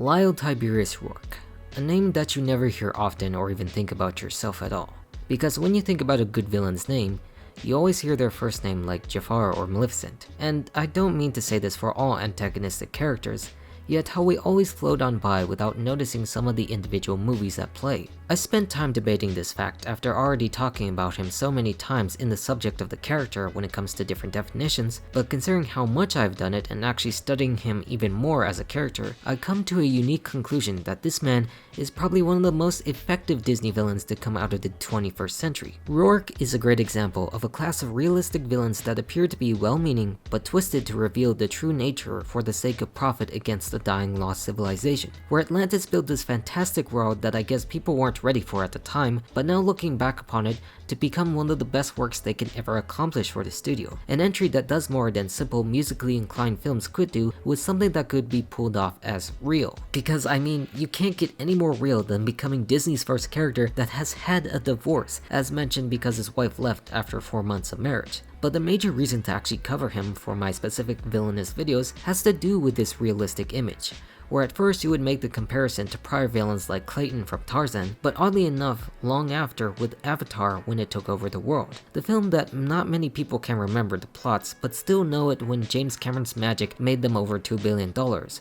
Lyle Tiberius Rourke, a name that you never hear often or even think about yourself at all. Because when you think about a good villain's name, you always hear their first name like Jafar or Maleficent. And I don't mean to say this for all antagonistic characters, yet how we always float on by without noticing some of the individual movies at play. I spent time debating this fact after already talking about him so many times in the subject of the character when it comes to different definitions, but considering how much I've done it and actually studying him even more as a character, I come to a unique conclusion that this man is probably one of the most effective Disney villains to come out of the 21st century. Rourke is a great example of a class of realistic villains that appear to be well-meaning but twisted to reveal the true nature for the sake of profit against the dying lost civilization, where Atlantis built this fantastic world that I guess people weren't ready for at the time, but now looking back upon it, to become one of the best works they can ever accomplish for the studio. An entry that does more than simple musically inclined films could do, with something that could be pulled off as real. Because I mean, you can't get any more real than becoming Disney's first character that has had a divorce, as mentioned because his wife left after 4 months of marriage. But the major reason to actually cover him for my specific villainous videos has to do with this realistic image, where at first you would make the comparison to prior villains like Clayton from Tarzan, but oddly enough, long after with Avatar when it took over the world. The film that not many people can remember the plots, but still know it when James Cameron's magic made them over $2 billion,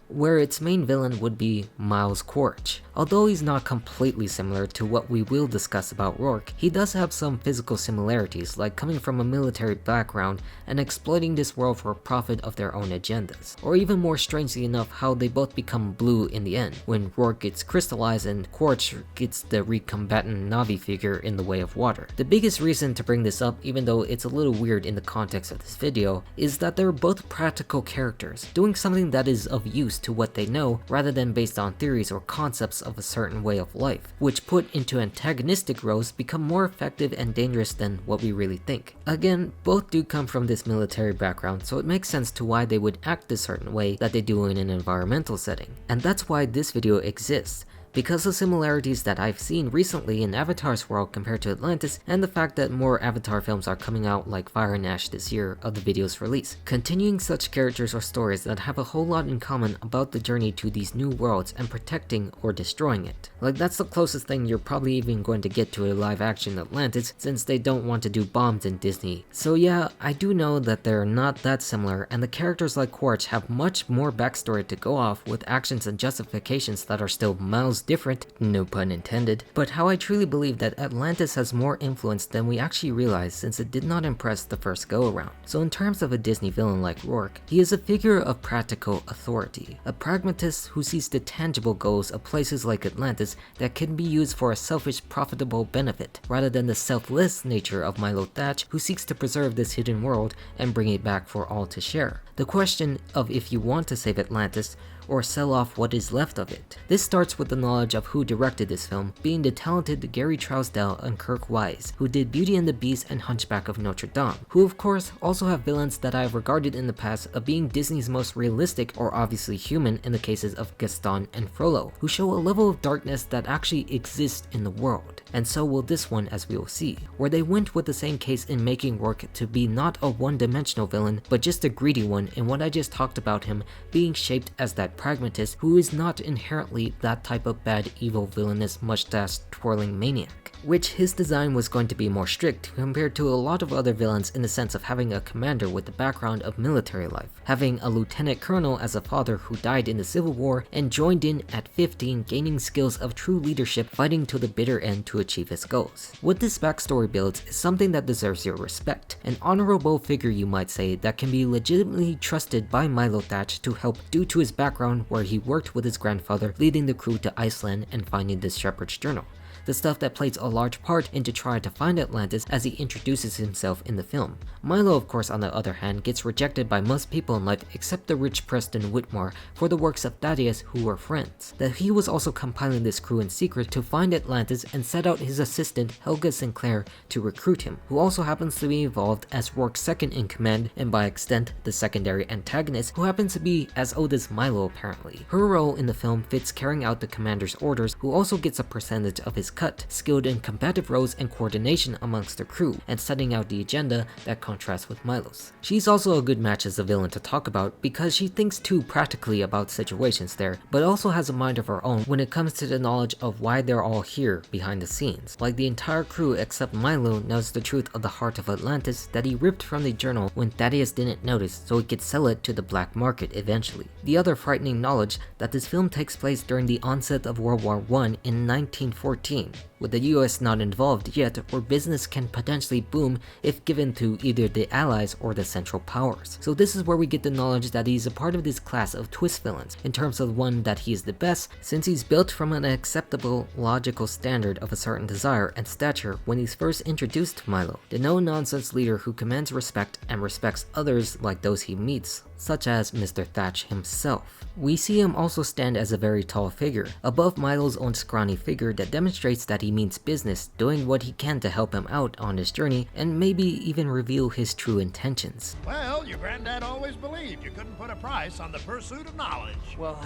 where its main villain would be Miles Quaritch. Although he's not completely similar to what we will discuss about Rourke, he does have some physical similarities, like coming from a military background and exploiting this world for profit of their own agendas. Or even more strangely enough, how they both become blue in the end, when Rourke gets crystallized and Quaritch gets the recombatant Navi figure in the way of water. The biggest reason to bring this up, even though it's a little weird in the context of this video, is that they're both practical characters, doing something that is of use to what they know, rather than based on theories or concepts of a certain way of life, which put into antagonistic roles become more effective and dangerous than what we really think. Again, both do come from this military background, so it makes sense to why they would act a certain way that they do in an environmental setting. And that's why this video exists, because of similarities that I've seen recently in Avatar's world compared to Atlantis, and the fact that more Avatar films are coming out like Fire and Ash this year of the video's release, continuing such characters or stories that have a whole lot in common about the journey to these new worlds and protecting or destroying it. Like, that's the closest thing you're probably even going to get to a live action Atlantis, since they don't want to do bombs in Disney. So yeah, I do know that they're not that similar, and the characters like Quaritch have much more backstory to go off, with actions and justifications that are still miles different, no pun intended. But how I truly believe that Atlantis has more influence than we actually realize, since it did not impress the first go around. So in terms of a Disney villain like Rourke, he is a figure of practical authority, a pragmatist who sees the tangible goals of places like Atlantis that can be used for a selfish, profitable benefit, rather than the selfless nature of Milo Thatch, who seeks to preserve this hidden world and bring it back for all to share. The question of if you want to save Atlantis, or sell off what is left of it. This starts with the knowledge of who directed this film, being the talented Gary Trousdale and Kirk Wise, who did Beauty and the Beast and Hunchback of Notre Dame, who of course also have villains that I have regarded in the past of being Disney's most realistic or obviously human in the cases of Gaston and Frollo, who show a level of darkness that actually exists in the world. And so will this one, as we will see, where they went with the same case in making Rourke to be not a one-dimensional villain, but just a greedy one in what I just talked about him being shaped as that pragmatist who is not inherently that type of bad, evil, villainous, mustache-twirling maniac, which his design was going to be more strict compared to a lot of other villains in the sense of having a commander with the background of military life, having a lieutenant colonel as a father who died in the Civil War and joined in at 15, gaining skills of true leadership, fighting to the bitter end to achieve his goals. What this backstory builds is something that deserves your respect, an honorable figure you might say that can be legitimately trusted by Milo Thatch to help due to his background where he worked with his grandfather leading the crew to Iceland and finding this shepherd's journal. The stuff that plays a large part into trying to find Atlantis as he introduces himself in the film. Milo, of course, on the other hand, gets rejected by most people in life except the rich Preston Whitmore for the works of Thaddeus, who were friends. That he was also compiling this crew in secret to find Atlantis and set out his assistant Helga Sinclair to recruit him, who also happens to be involved as Rourke's second in command and by extent the secondary antagonist, who happens to be as old as Milo apparently. Her role in the film fits carrying out the commander's orders, who also gets a percentage of his his cut, skilled in combative roles and coordination amongst the crew, and setting out the agenda that contrasts with Milo's. She's also a good match as a villain to talk about because she thinks too practically about situations there, but also has a mind of her own when it comes to the knowledge of why they're all here behind the scenes. Like the entire crew except Milo knows the truth of the heart of Atlantis that he ripped from the journal when Thaddeus didn't notice so he could sell it to the black market eventually. The other frightening knowledge that this film takes place during the onset of World War I in 1914, with the US not involved yet, where business can potentially boom if given to either the Allies or the Central Powers. So this is where we get the knowledge that he's a part of this class of twist villains, in terms of one that he is the best, since he's built from an acceptable, logical standard of a certain desire and stature when he's first introduced to Milo, the no-nonsense leader who commands respect and respects others like those he meets, such as Mr. Thatch himself. We see him also stand as a very tall figure, above Milo's own scrawny figure that demonstrates that he means business, doing what he can to help him out on his journey and maybe even reveal his true intentions. Well, your granddad always believed you couldn't put a price on the pursuit of knowledge. Well,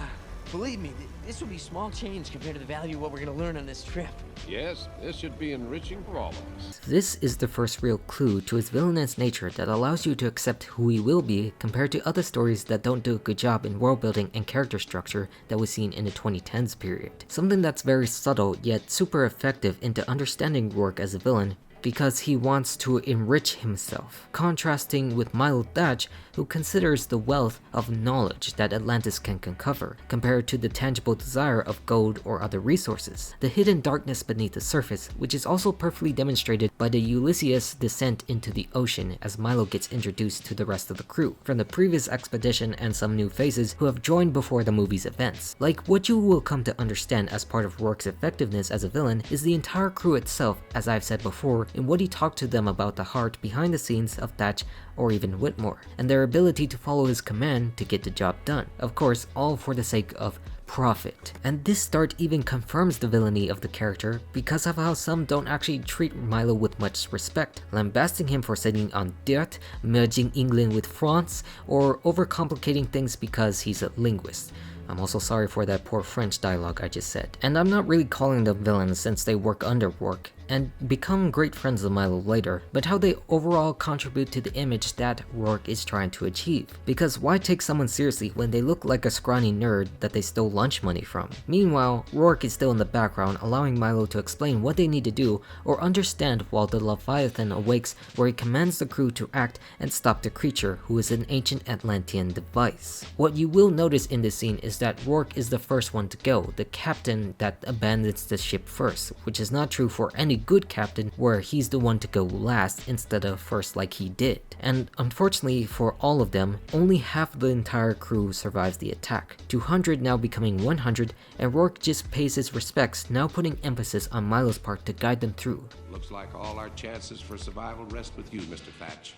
believe me, this will be small change compared to the value of what we're going to learn on this trip. Yes, this should be enriching for all of us. This is the first real clue to his villainous nature that allows you to accept who he will be compared to other stories that don't do a good job in world building and character structure that was seen in the 2010s period. Something that's very subtle yet super effective into understanding Rourke as a villain because he wants to enrich himself, contrasting with Milo Thatch, who considers the wealth of knowledge that Atlantis can uncover, compared to the tangible desire of gold or other resources, the hidden darkness beneath the surface, which is also perfectly demonstrated by the Ulysses descent into the ocean as Milo gets introduced to the rest of the crew, from the previous expedition and some new faces who have joined before the movie's events. Like, what you will come to understand as part of Rourke's effectiveness as a villain is the entire crew itself, as I've said before, in what he talked to them about the heart behind the scenes of Thatch or even Whitmore, and their ability to follow his command to get the job done. Of course, all for the sake of profit. And this start even confirms the villainy of the character because of how some don't actually treat Milo with much respect, lambasting him for sitting on dirt, merging England with France, or overcomplicating things because he's a linguist. I'm also sorry for that poor French dialogue I just said. And I'm not really calling them villains since they work under Rourke and become great friends of Milo later, but how they overall contribute to the image that Rourke is trying to achieve. Because why take someone seriously when they look like a scrawny nerd that they stole lunch money from? Meanwhile, Rourke is still in the background, allowing Milo to explain what they need to do or understand while the Leviathan awakes, where he commands the crew to act and stop the creature, who is an ancient Atlantean device. What you will notice in this scene is that Rourke is the first one to go, the captain that abandons the ship first, which is not true for any good captain, where he's the one to go last instead of first like he did. And unfortunately for all of them, only half of the entire crew survives the attack, 200 now becoming 100, and Rourke just pays his respects, now putting emphasis on Milo's part to guide them through. Looks like all our chances for survival rest with you, Mr. Thatch.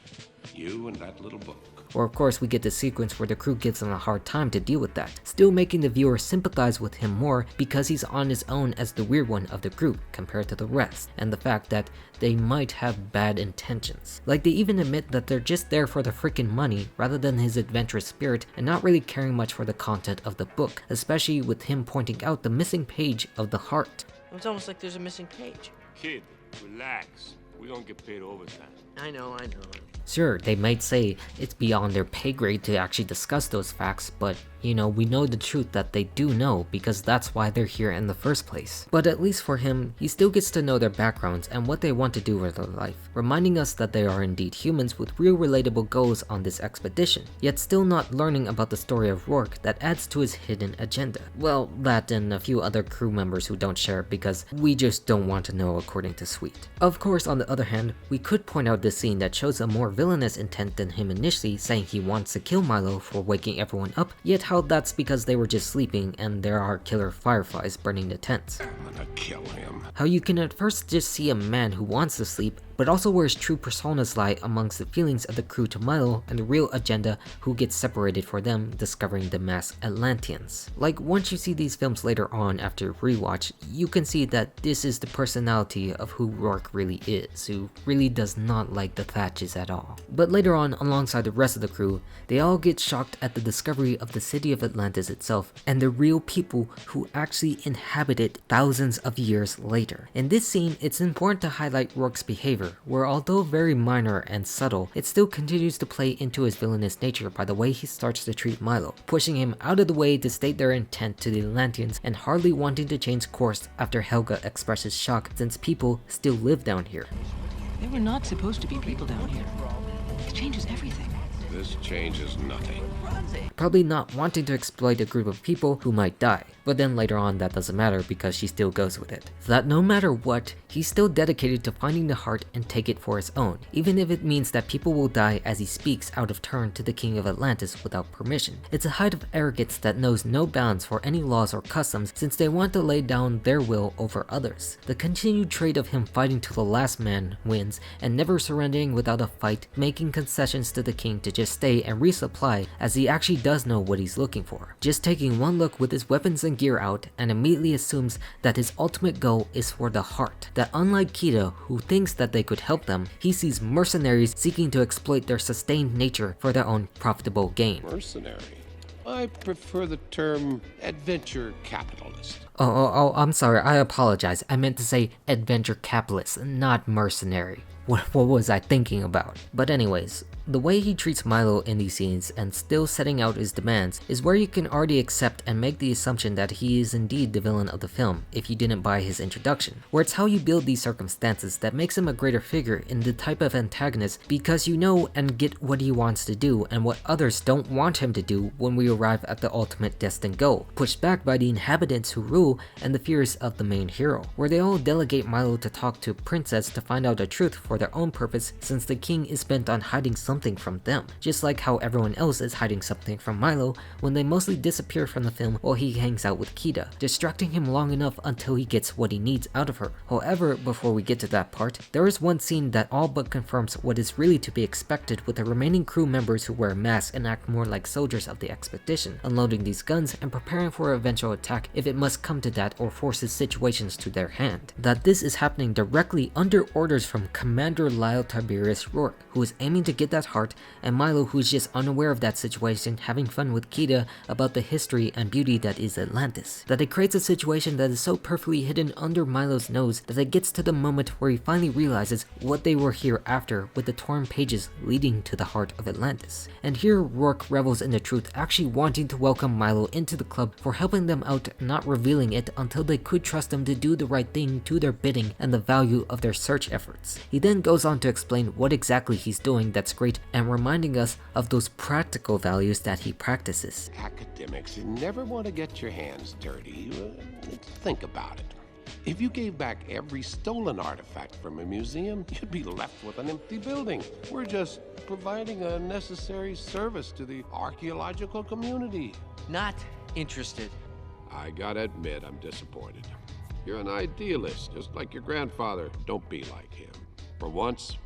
You and that little book. Or of course we get the sequence where the crew gives him a hard time to deal with that, still making the viewer sympathize with him more because he's on his own as the weird one of the group compared to the rest, and the fact that they might have bad intentions. Like, they even admit that they're just there for the freaking money rather than his adventurous spirit, and not really caring much for the content of the book, especially with him pointing out the missing page of the heart. It's almost like there's a missing page. Kid, relax. We don't get paid overtime. I know. Sure, they might say it's beyond their pay grade to actually discuss those facts, but you know, we know the truth that they do know because that's why they're here in the first place. But at least for him, he still gets to know their backgrounds and what they want to do with their life, reminding us that they are indeed humans with real relatable goals on this expedition, yet still not learning about the story of Rourke that adds to his hidden agenda. Well, that and a few other crew members who don't share it because we just don't want to know, according to Sweet. Of course, on the other hand, we could point out this scene that shows a more villainous intent than him initially saying he wants to kill Milo for waking everyone up, yet how that's because they were just sleeping and there are killer fireflies burning the tents. I'm gonna kill him. How you can at first just see a man who wants to sleep, but also where his true personas lie amongst the feelings of the crew to Milo and the real agenda who gets separated for them discovering the masked Atlanteans. Like, once you see these films later on after rewatch, you can see that this is the personality of who Rourke really is, who really does not like the Thatches at all. But later on, alongside the rest of the crew, they all get shocked at the discovery of the city of Atlantis itself and the real people who actually inhabit it thousands of years later. In this scene, it's important to highlight Rourke's behavior, where although very minor and subtle, it still continues to play into his villainous nature by the way he starts to treat Milo, pushing him out of the way to state their intent to the Atlanteans and hardly wanting to change course after Helga expresses shock since people still live down here. There were not supposed to be people down here. It changes everything. This changes nothing. Probably not wanting to exploit a group of people who might die, but then later on that doesn't matter because she still goes with it. So that no matter what, he's still dedicated to finding the heart and take it for his own, even if it means that people will die as he speaks out of turn to the king of Atlantis without permission. It's a height of arrogance that knows no bounds for any laws or customs since they want to lay down their will over others. The continued trait of him fighting till the last man wins and never surrendering without a fight, making concessions to the king to just stay and resupply as he actually does know what he's looking for. Just taking one look with his weapons and gear out and immediately assumes that his ultimate goal is for the heart. That unlike Kida, who thinks that they could help them, he sees mercenaries seeking to exploit their sustained nature for their own profitable gain. Mercenary? I prefer the term adventure capitalist. Oh, I'm sorry, I apologize. I meant to say adventure capitalist, not mercenary. What was I thinking about? But anyways, the way he treats Milo in these scenes and still setting out his demands is where you can already accept and make the assumption that he is indeed the villain of the film if you didn't buy his introduction, where it's how you build these circumstances that makes him a greater figure in the type of antagonist because you know and get what he wants to do and what others don't want him to do when we arrive at the ultimate destined goal, pushed back by the inhabitants who rule and the fears of the main hero, where they all delegate Milo to talk to Princess to find out the truth for their own purpose since the king is bent on hiding something from them, just like how everyone else is hiding something from Milo when they mostly disappear from the film while he hangs out with Kida, distracting him long enough until he gets what he needs out of her. However, before we get to that part, there is one scene that all but confirms what is really to be expected with the remaining crew members who wear masks and act more like soldiers of the expedition, unloading these guns and preparing for an eventual attack if it must come to that or forces situations to their hand. That this is happening directly under orders from Commander Lyle Tiberius Rourke, who is aiming to get that heart, and Milo, who is just unaware of that situation, having fun with Kida about the history and beauty that is Atlantis. That it creates a situation that is so perfectly hidden under Milo's nose that it gets to the moment where he finally realizes what they were here after with the torn pages leading to the heart of Atlantis. And here Rourke revels in the truth, actually wanting to welcome Milo into the club for helping them out, not revealing it until they could trust him to do the right thing to their bidding and the value of their search efforts. He then goes on to explain what exactly he's doing that's great and reminding us of those practical values that he practices. Academics, you never want to get your hands dirty. Think about it. If you gave back every stolen artifact from a museum, you'd be left with an empty building. We're just providing a necessary service to the archaeological community. Not interested. I gotta admit, I'm disappointed. You're an idealist, just like your grandfather. Don't be like him. For once,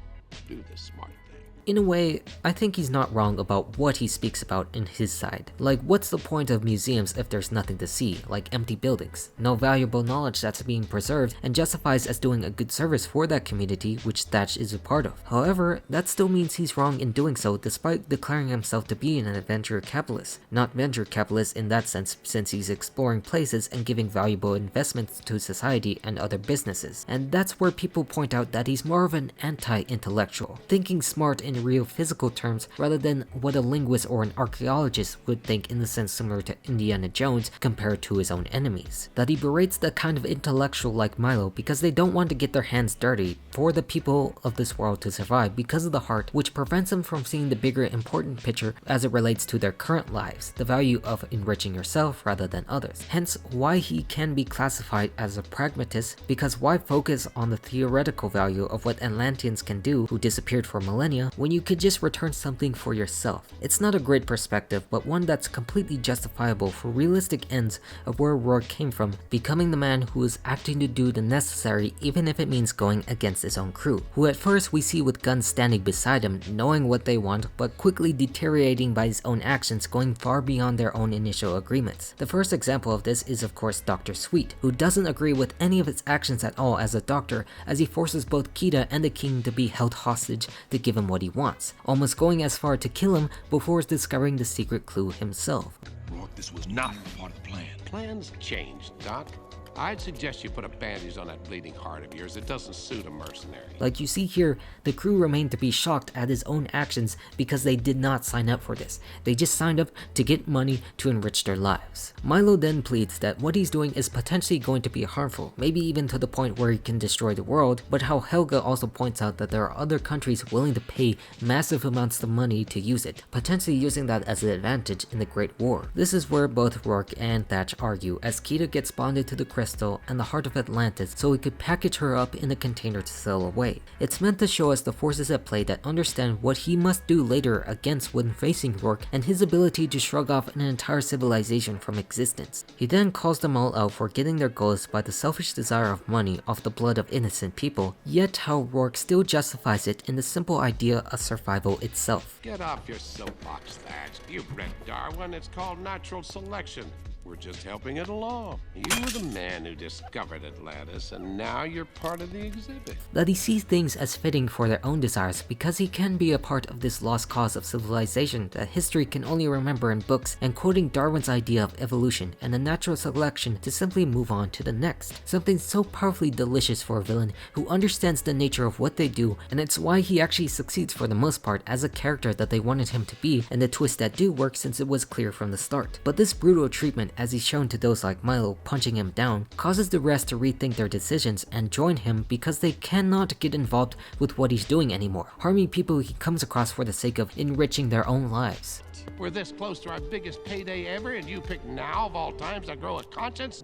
do the smart thing. In a way, I think he's not wrong about what he speaks about in his side. Like, what's the point of museums if there's nothing to see, like empty buildings? No valuable knowledge that's being preserved and justifies as doing a good service for that community which Thatch is a part of. However, that still means he's wrong in doing so despite declaring himself to be an adventure capitalist. Not venture capitalist in that sense since he's exploring places and giving valuable investments to society and other businesses. And that's where people point out that he's more of an anti-intellectual, thinking smart in real physical terms rather than what a linguist or an archaeologist would think in the sense similar to Indiana Jones compared to his own enemies. That he berates the kind of intellectual like Milo because they don't want to get their hands dirty for the people of this world to survive because of the heart, which prevents them from seeing the bigger important picture as it relates to their current lives, the value of enriching yourself rather than others. Hence why he can be classified as a pragmatist, because why focus on the theoretical value of what Atlanteans can do who disappeared for millennia when you could just return something for yourself. It's not a great perspective, but one that's completely justifiable for realistic ends of where Rourke came from, becoming the man who is acting to do the necessary even if it means going against his own crew, who at first we see with guns standing beside him, knowing what they want, but quickly deteriorating by his own actions, going far beyond their own initial agreements. The first example of this is of course Dr. Sweet, who doesn't agree with any of his actions at all as a doctor, as he forces both Kita and the king to be held hostage to give him what he wants, almost going as far to kill him before discovering the secret clue himself. Rourke, this was not part of the plan. Plans change, Doc. I'd suggest you put a bandage on that bleeding heart of yours. It doesn't suit a mercenary. Like you see here, the crew remained to be shocked at his own actions because they did not sign up for this. They just signed up to get money to enrich their lives. Milo then pleads that what he's doing is potentially going to be harmful, maybe even to the point where he can destroy the world, but how Helga also points out that there are other countries willing to pay massive amounts of money to use it, potentially using that as an advantage in the Great War. This is where both Rourke and Thatch argue, as Kita gets bonded to the crystal and the heart of Atlantis so he could package her up in a container to sail away. It's meant to show us the forces at play that understand what he must do later against when facing Rourke and his ability to shrug off an entire civilization from existence. He then calls them all out for getting their goals by the selfish desire of money off the blood of innocent people, yet how Rourke still justifies it in the simple idea of survival itself. Get off your soapbox, Thatch. You've read Darwin. It's called natural selection. We're just helping it along. You were the man who discovered Atlantis, and now you're part of the exhibit. That he sees things as fitting for their own desires because he can be a part of this lost cause of civilization that history can only remember in books, and quoting Darwin's idea of evolution and a natural selection to simply move on to the next. Something so powerfully delicious for a villain who understands the nature of what they do, and it's why he actually succeeds for the most part as a character that they wanted him to be, and the twists that do work since it was clear from the start. But this brutal treatment, as he's shown to those like Milo punching him down, causes the rest to rethink their decisions and join him because they cannot get involved with what he's doing anymore, harming people he comes across for the sake of enriching their own lives. We're this close to our biggest payday ever, and you pick now of all times to grow a conscience?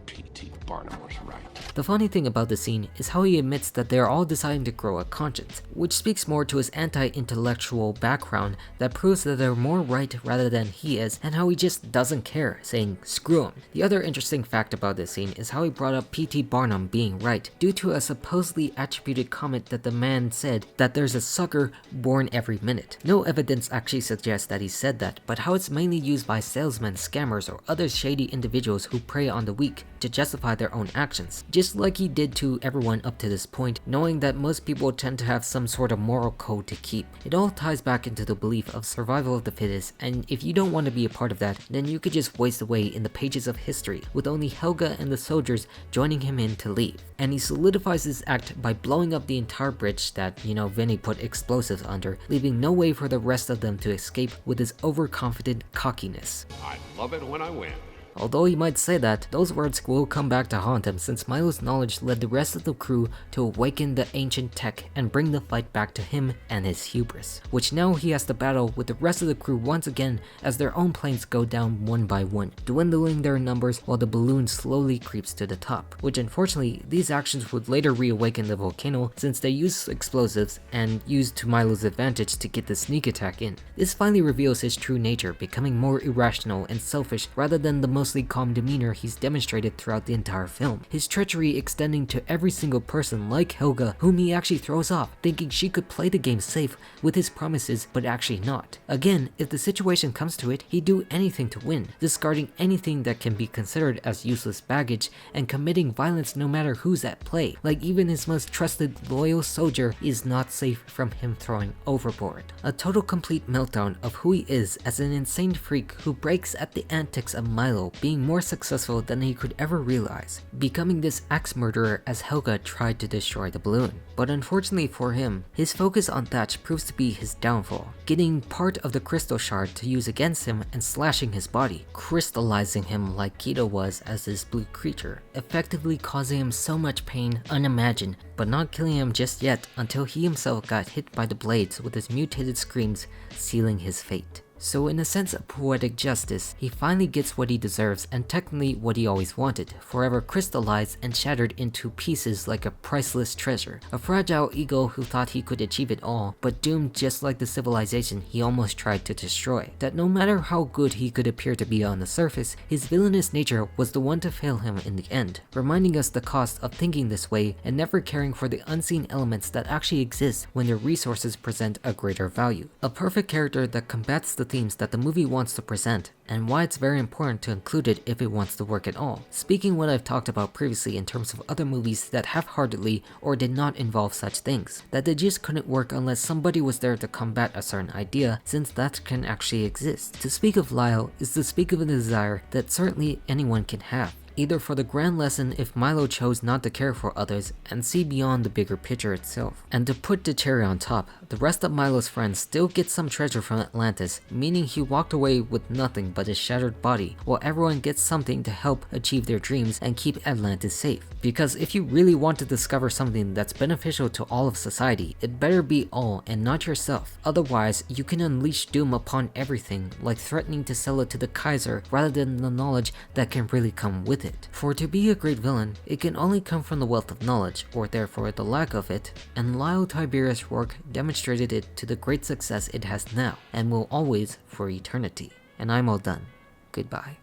P.T. Barnum was right. The funny thing about the scene is how he admits that they are all deciding to grow a conscience, which speaks more to his anti-intellectual background that proves that they're more right rather than he is, and how he just doesn't care, saying screw him. The other interesting fact about this scene is how he brought up P.T. Barnum being right, due to a supposedly attributed comment that the man said that there's a sucker born every minute. No evidence actually suggests that he said that, but how it's mainly used by salesmen, scammers, or other shady individuals who prey on the weak to justify their own actions, just like he did to everyone up to this point, knowing that most people tend to have some sort of moral code to keep. It all ties back into the belief of survival of the fittest, and if you don't want to be a part of that, then you could just waste away in the pages of history, with only Helga and the soldiers joining him in to leave. And he solidifies this act by blowing up the entire bridge that, Vinny put explosives under, leaving no way for the rest of them to escape with his overconfident cockiness. I love it when I win. Although he might say that, those words will come back to haunt him since Milo's knowledge led the rest of the crew to awaken the ancient tech and bring the fight back to him and his hubris, which now he has to battle with the rest of the crew once again as their own planes go down one by one, dwindling their numbers while the balloon slowly creeps to the top, which unfortunately these actions would later reawaken the volcano since they use explosives and used to Milo's advantage to get the sneak attack in. This finally reveals his true nature, becoming more irrational and selfish rather than the mostly calm demeanor he's demonstrated throughout the entire film. His treachery extending to every single person like Helga, whom he actually throws off, thinking she could play the game safe with his promises but actually not. Again, if the situation comes to it, he'd do anything to win, discarding anything that can be considered as useless baggage and committing violence no matter who's at play, like even his most trusted loyal soldier is not safe from him throwing overboard. A total complete meltdown of who he is as an insane freak who breaks at the antics of Milo, being more successful than he could ever realize, becoming this axe murderer as Helga tried to destroy the balloon. But unfortunately for him, his focus on Thatch proves to be his downfall, getting part of the crystal shard to use against him and slashing his body, crystallizing him like Kita was as this blue creature, effectively causing him so much pain unimagined, but not killing him just yet until he himself got hit by the blades with his mutated screams, sealing his fate. So in a sense of poetic justice, he finally gets what he deserves and technically what he always wanted, forever crystallized and shattered into pieces like a priceless treasure. A fragile ego who thought he could achieve it all, but doomed just like the civilization he almost tried to destroy. That no matter how good he could appear to be on the surface, his villainous nature was the one to fail him in the end, reminding us the cost of thinking this way and never caring for the unseen elements that actually exist when their resources present a greater value. A perfect character that combats the themes that the movie wants to present, and why it's very important to include it if it wants to work at all. Speaking what I've talked about previously in terms of other movies that half-heartedly or did not involve such things, that they just couldn't work unless somebody was there to combat a certain idea, since that can actually exist. To speak of Lyle is to speak of a desire that certainly anyone can have, either for the grand lesson if Milo chose not to care for others and see beyond the bigger picture itself. And to put the cherry on top, the rest of Milo's friends still get some treasure from Atlantis, meaning he walked away with nothing but his shattered body, while everyone gets something to help achieve their dreams and keep Atlantis safe. Because if you really want to discover something that's beneficial to all of society, it better be all and not yourself. Otherwise, you can unleash doom upon everything, like threatening to sell it to the Kaiser rather than the knowledge that can really come with it. For to be a great villain, it can only come from the wealth of knowledge, or therefore the lack of it, and Lyle Tiberius Rourke demonstrated it to the great success it has now, and will always for eternity. And I'm all done. Goodbye.